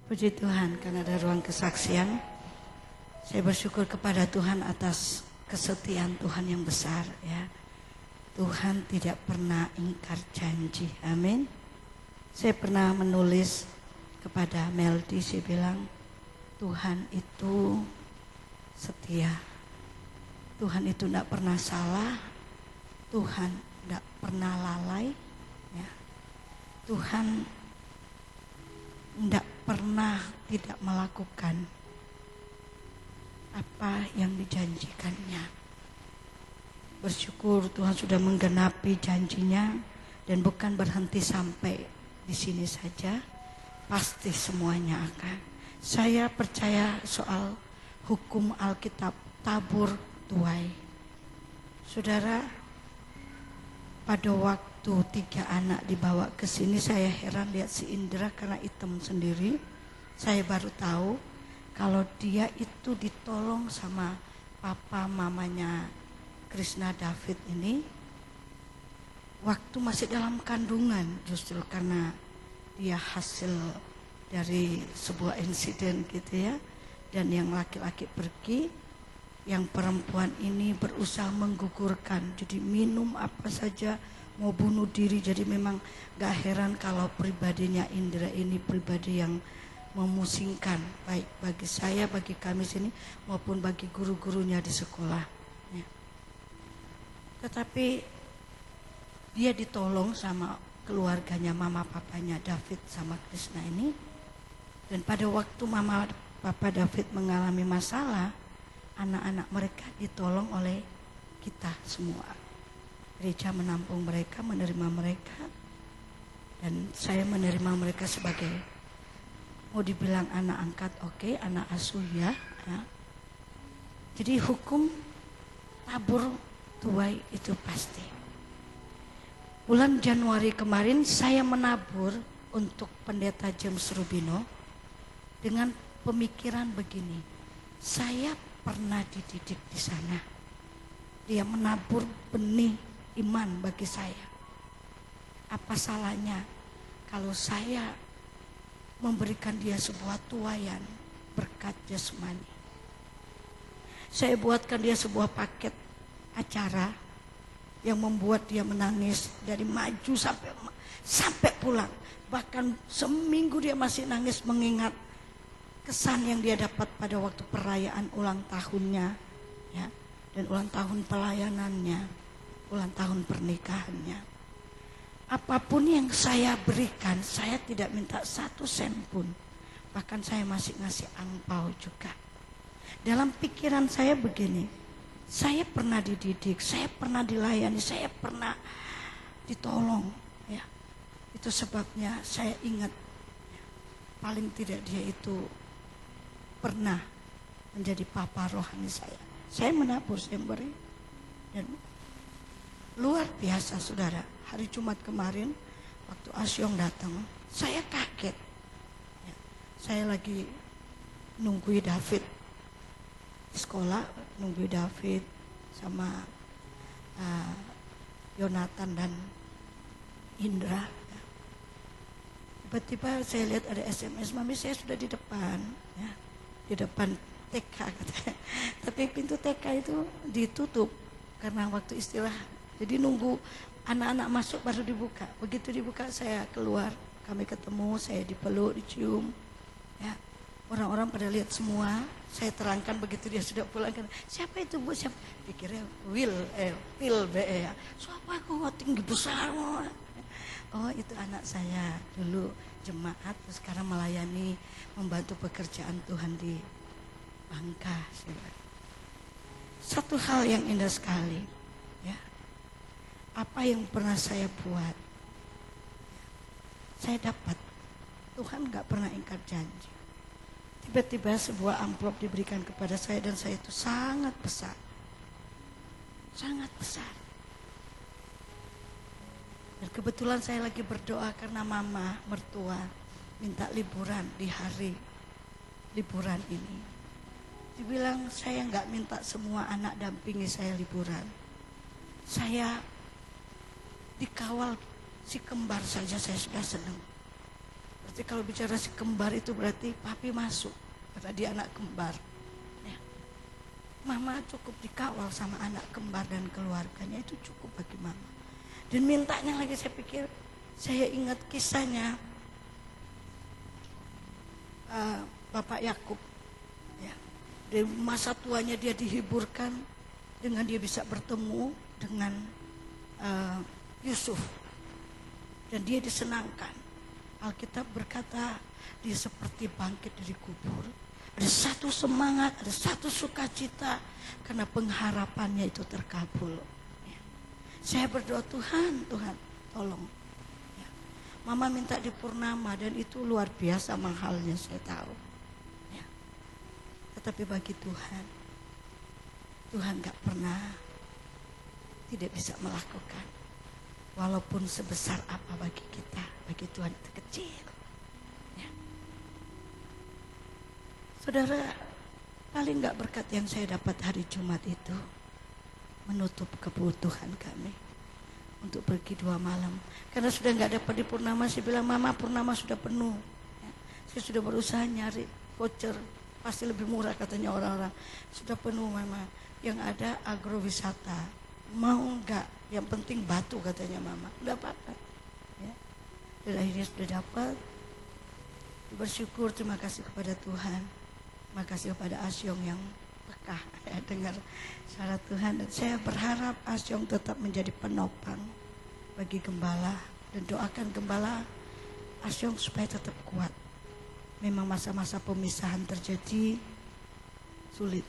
Puji Tuhan karena ada ruang kesaksian. Saya bersyukur kepada Tuhan atas kesetiaan Tuhan yang besar ya. Tuhan tidak pernah ingkar janji. Amin. Saya pernah menulis kepada Meldi, saya bilang Tuhan itu setia. Tuhan itu tidak pernah salah. Tuhan tidak pernah lalai ya. Tuhan tidak pernah tidak melakukan apa yang dijanjikannya. Bersyukur Tuhan sudah menggenapi janjinya dan bukan berhenti sampai di sini saja. Pasti semuanya akan. Saya percaya soal hukum Alkitab tabur tuai. Saudara, pada waktu 3 anak dibawa ke sini, saya heran lihat si Indra karena hitam sendiri. Saya baru tahu kalau dia itu ditolong sama papa mamanya Krishna David ini waktu masih dalam kandungan, justru karena dia hasil dari sebuah insiden gitu ya. Dan yang laki-laki pergi, yang perempuan ini berusaha menggugurkan, jadi minum apa saja, mau bunuh diri. Jadi memang gak heran kalau pribadinya Indra ini pribadi yang memusingkan, baik bagi saya, bagi kami sini, maupun bagi guru-gurunya di sekolah ya. Tetapi dia ditolong sama keluarganya, mama papanya David sama Krishna ini. Dan pada waktu mama papa David mengalami masalah, anak-anak mereka ditolong oleh kita semua. Gereja menampung mereka, menerima mereka. Dan saya menerima mereka sebagai, mau dibilang anak angkat, oke, anak asuh ya. Jadi hukum tabur tuai itu pasti. Bulan Januari kemarin saya menabur untuk pendeta James Rubino dengan pemikiran begini. Saya pernah dididik di sana. Dia menabur benih iman bagi saya. Apa salahnya kalau saya memberikan dia sebuah tuaian berkat jasmani? Saya buatkan dia sebuah paket acara yang membuat dia menangis dari maju sampai pulang. Bahkan seminggu dia masih nangis mengingat kesan yang dia dapat pada waktu perayaan ulang tahunnya ya, dan ulang tahun pelayanannya, ulang tahun pernikahannya. Apapun yang saya berikan, saya tidak minta 1 sen pun. Bahkan saya masih ngasih angpau juga. Dalam pikiran saya begini, saya pernah dididik, saya pernah dilayani, saya pernah ditolong ya. Itu sebabnya saya ingat paling tidak dia itu pernah menjadi papa rohani saya. Saya menabur, saya beri. Dan luar biasa saudara, hari Jumat kemarin waktu Asyong datang, saya kaget ya. Saya lagi nungguin David di sekolah, nungguin David sama Yonatan dan Indra ya. Tiba-tiba saya lihat ada SMS, mami saya sudah di depan ya, di depan TK katanya. Tapi pintu TK itu ditutup karena waktu istirahat. Jadi nunggu anak-anak masuk baru dibuka. Begitu dibuka saya keluar, kami ketemu, saya dipeluk, dicium. Ya, orang-orang pada lihat semua. Saya terangkan begitu dia sudah pulang. Siapa itu bu? Siapa? Pikirnya Phil ya. Siapa kok tinggi besar? Oh itu anak saya dulu jemaat, terus sekarang melayani, membantu pekerjaan Tuhan di Bangka. Satu hal yang indah sekali ya. Apa yang pernah saya buat, saya dapat. Tuhan gak pernah ingkar janji. Tiba-tiba sebuah amplop diberikan kepada saya dan saya itu sangat besar. Sangat besar. Dan kebetulan saya lagi berdoa karena mama mertua minta liburan di hari liburan ini. Dibilang saya gak minta semua anak dampingi saya liburan. Saya dikawal si kembar saja saya sudah senang. Berarti kalau bicara si kembar itu berarti papi masuk, karena dia anak kembar. Ya. Mama cukup dikawal sama anak kembar dan keluarganya, itu cukup bagi mama. Dan mintanya lagi, saya ingat kisahnya Bapak Yakub. Ya. Di masa tuanya dia dihiburkan dengan dia bisa bertemu dengan Yusuf. Dan dia disenangkan. Alkitab berkata dia seperti bangkit dari kubur. Ada satu semangat, ada satu sukacita karena pengharapannya itu terkabul. Ya. Saya berdoa, Tuhan tolong. Ya. Mama minta di Purnama dan itu luar biasa mahalnya, saya tahu. Ya. Tetapi bagi Tuhan gak pernah tidak bisa melakukan. Walaupun sebesar apa bagi kita, bagi Tuhan itu kecil. Ya. Saudara, paling gak berkat yang saya dapat hari Jumat itu menutup kebutuhan kami untuk pergi 2 malam. Karena sudah gak dapat di Purnama, saya bilang, Mama, Purnama sudah penuh. Ya. Saya sudah berusaha nyari voucher, pasti lebih murah katanya orang-orang. Sudah penuh Mama, yang ada agrowisata. Mau enggak? Yang penting batu katanya Mama. Udah apa-apa. Ya. Dan akhirnya sudah dapat. Bersyukur, terima kasih kepada Tuhan. Terima kasih kepada Asyong yang peka ya, dengar syarat Tuhan. Dan saya berharap Asyong tetap menjadi penopang bagi gembala. Dan doakan gembala Asyong supaya tetap kuat. Memang masa-masa pemisahan terjadi sulit.